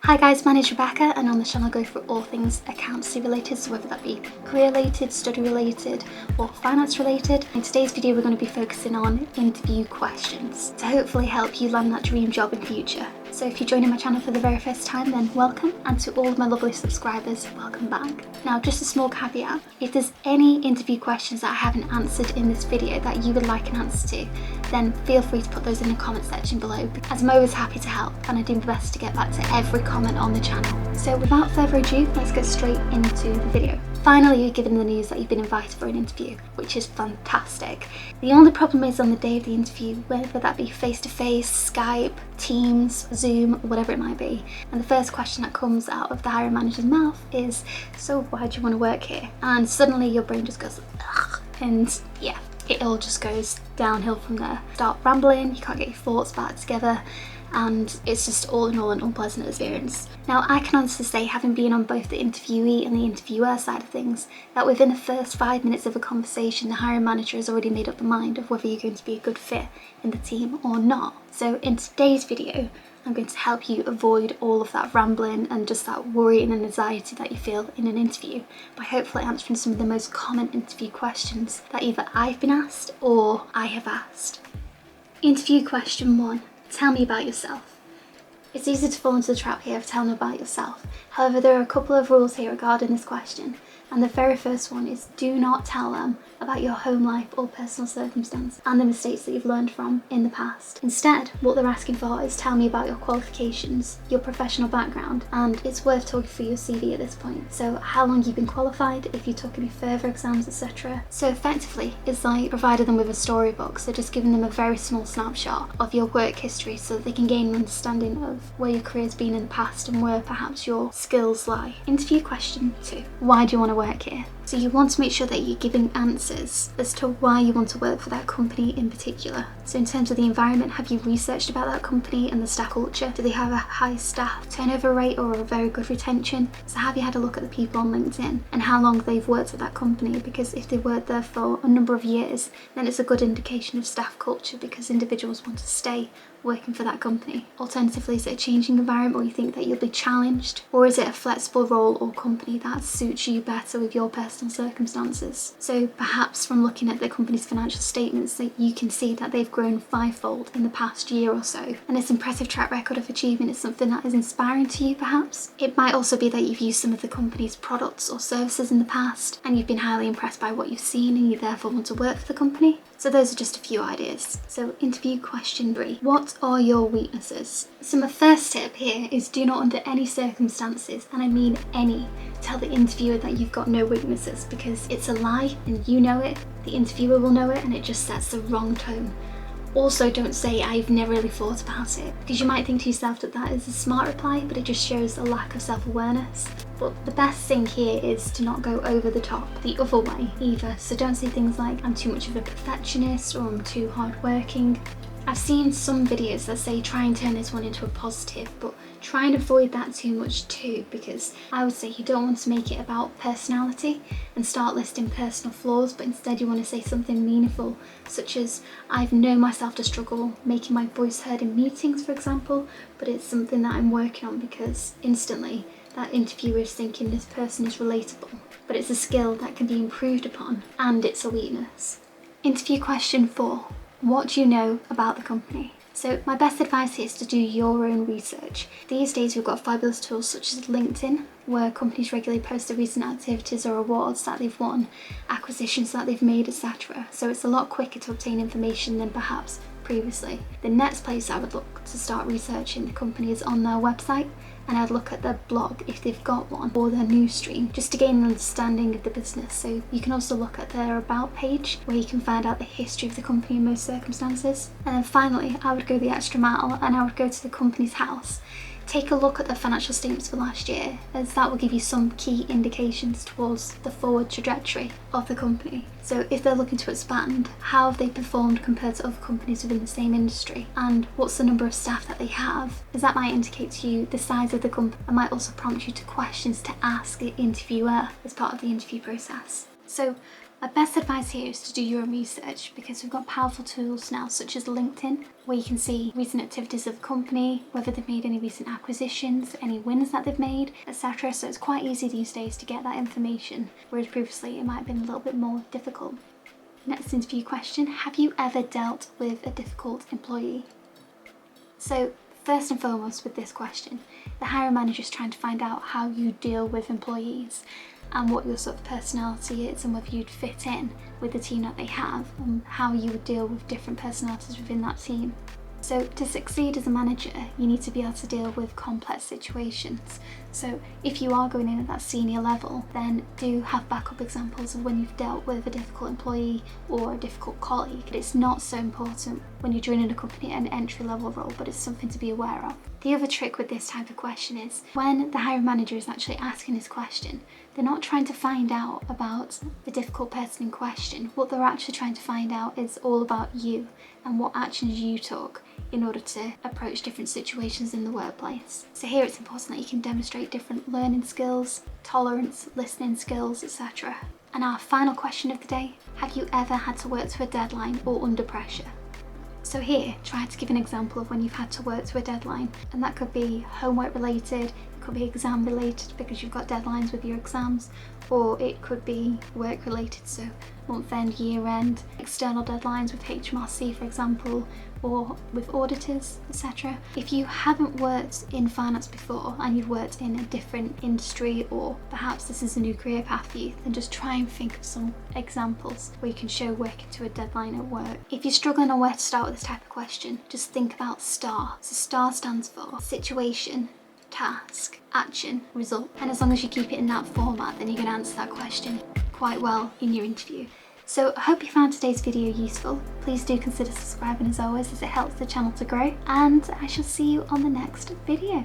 Hi guys, my name is Rebecca and on the channel I go through all things accountancy related, so whether that be career related, study related or finance related. In today's video we're going to be focusing on interview questions to hopefully help you land that dream job in future. So if you're joining my channel for the very first time, then welcome, and to all of my lovely subscribers, welcome back. Now just a small caveat, if there's any interview questions that I haven't answered in this video that you would like an answer to, then feel free to put those in the comment section below, as I'm always happy to help and I do my best to get back to every comment on the channel. So without further ado, let's get straight into the video. Finally, you're given the news that you've been invited for an interview, which is fantastic. The only problem is on the day of the interview, whether that be face-to-face, Skype, Teams, Zoom, whatever it might be. And the first question that comes out of the hiring manager's mouth is, so why do you want to work here? And suddenly your brain just goes, ugh, and yeah, it all just goes downhill from there. Start rambling, you can't get your thoughts back together, and it's just all in all an unpleasant experience. Now I can honestly say, having been on both the interviewee and the interviewer side of things, that within the first 5 minutes of a conversation the hiring manager has already made up their mind of whether you're going to be a good fit in the team or not. So in today's video I'm going to help you avoid all of that rambling and just that worry and anxiety that you feel in an interview by hopefully answering some of the most common interview questions that either I've been asked or I have asked. Interview question 1. Tell me about yourself. It's easy to fall into the trap here of telling about yourself. However, there are a couple of rules here regarding this question, and the very first one is do not tell them about your home life or personal circumstance and the mistakes that you've learned from in the past. Instead, what they're asking for is tell me about your qualifications, your professional background, and it's worth talking through your CV at this point. So how long you've been qualified, if you took any further exams, etc. So effectively, it's like providing them with a storybook, so just giving them a very small snapshot of your work history so that they can gain an understanding of where your career's been in the past and where perhaps your skills lie. Interview question 2. Why do you want to work here? So you want to make sure that you're giving answers as to why you want to work for that company in particular. So in terms of the environment, have you researched about that company and the staff culture? Do they have a high staff turnover rate or a very good retention? So have you had a look at the people on LinkedIn and how long they've worked at that company? Because if they've worked there for a number of years, then it's a good indication of staff culture because individuals want to stay working for that company. Alternatively, is it a changing environment where you think that you'll be challenged? Or is it a flexible role or company that suits you better with your personal circumstances? So perhaps from looking at the company's financial statements that you can see that they've grown 5-fold in the past year or so, and its impressive track record of achievement is something that is inspiring to you perhaps. It might also be that you've used some of the company's products or services in the past and you've been highly impressed by what you've seen and you therefore want to work for the company. So those are just a few ideas. So interview question 3. What are your weaknesses? So my first tip here is do not under any circumstances, and I mean any, tell the interviewer that you've got no weaknesses, because it's a lie and you know it, the interviewer will know it, and it just sets the wrong tone. Also, don't say I've never really thought about it, because you might think to yourself that that is a smart reply, but it just shows a lack of self-awareness. But the best thing here is to not go over the top the other way either. So don't say things like I'm too much of a perfectionist or I'm too hardworking. I've seen some videos that say try and turn this one into a positive, but try and avoid that too much too, because I would say you don't want to make it about personality and start listing personal flaws, but instead you want to say something meaningful, such as I've known myself to struggle making my voice heard in meetings, for example, but it's something that I'm working on, because instantly that interviewer is thinking this person is relatable, but it's a skill that can be improved upon and it's a weakness. Interview question 4. What do you know about the company? So my best advice here is to do your own research. These days we've got fabulous tools such as LinkedIn, where companies regularly post their recent activities or awards that they've won, acquisitions that they've made, etc. So it's a lot quicker to obtain information than perhaps previously. The next place I would look to start researching the company is on their website, and I'd look at their blog if they've got one, or their news stream, just to gain an understanding of the business. So you can also look at their about page, where you can find out the history of the company in most circumstances. And then finally, I would go the extra mile and I would go to the company's house. Take a look at the financial statements for last year, as that will give you some key indications towards the forward trajectory of the company. So if they're looking to expand, how have they performed compared to other companies within the same industry? And what's the number of staff that they have? As that might indicate to you the size of the company and might also prompt you to questions to ask the interviewer as part of the interview process. So My best advice here is to do your own research, because we've got powerful tools now such as LinkedIn, where you can see recent activities of the company, whether they've made any recent acquisitions, any wins that they've made, etc. So it's quite easy these days to get that information, whereas previously it might have been a little bit more difficult. Next interview question, have you ever dealt with a difficult employee? So first and foremost with this question, the hiring manager is trying to find out how you deal with employees and what your sort of personality is, and whether you'd fit in with the team that they have, and how you would deal with different personalities within that team. So to succeed as a manager, you need to be able to deal with complex situations. So if you are going in at that senior level, then do have backup examples of when you've dealt with a difficult employee or a difficult colleague. It's not so important when you're joining a company at an entry level role, but it's something to be aware of. The other trick with this type of question is when the hiring manager is actually asking this question, they're not trying to find out about the difficult person in question. What they're actually trying to find out is all about you and what actions you took in order to approach different situations in the workplace. So here it's important that you can demonstrate different learning skills, tolerance, listening skills, etc. And our final question of the day, have you ever had to work to a deadline or under pressure? So here, try to give an example of when you've had to work to a deadline, and that could be homework related, it could be exam related because you've got deadlines with your exams, or it could be work related, so month end, year end, external deadlines with HMRC for example, or with auditors, etc. If you haven't worked in finance before and you've worked in a different industry, or perhaps this is a new career path for you, then just try and think of some examples where you can show working to a deadline at work. If you're struggling on where to start with this type of question, just think about STAR. So STAR stands for situation, task, action, result. And as long as you keep it in that format, then you're going to answer that question quite well in your interview. So I hope you found today's video useful. Please do consider subscribing as always, as it helps the channel to grow, and I shall see you on the next video.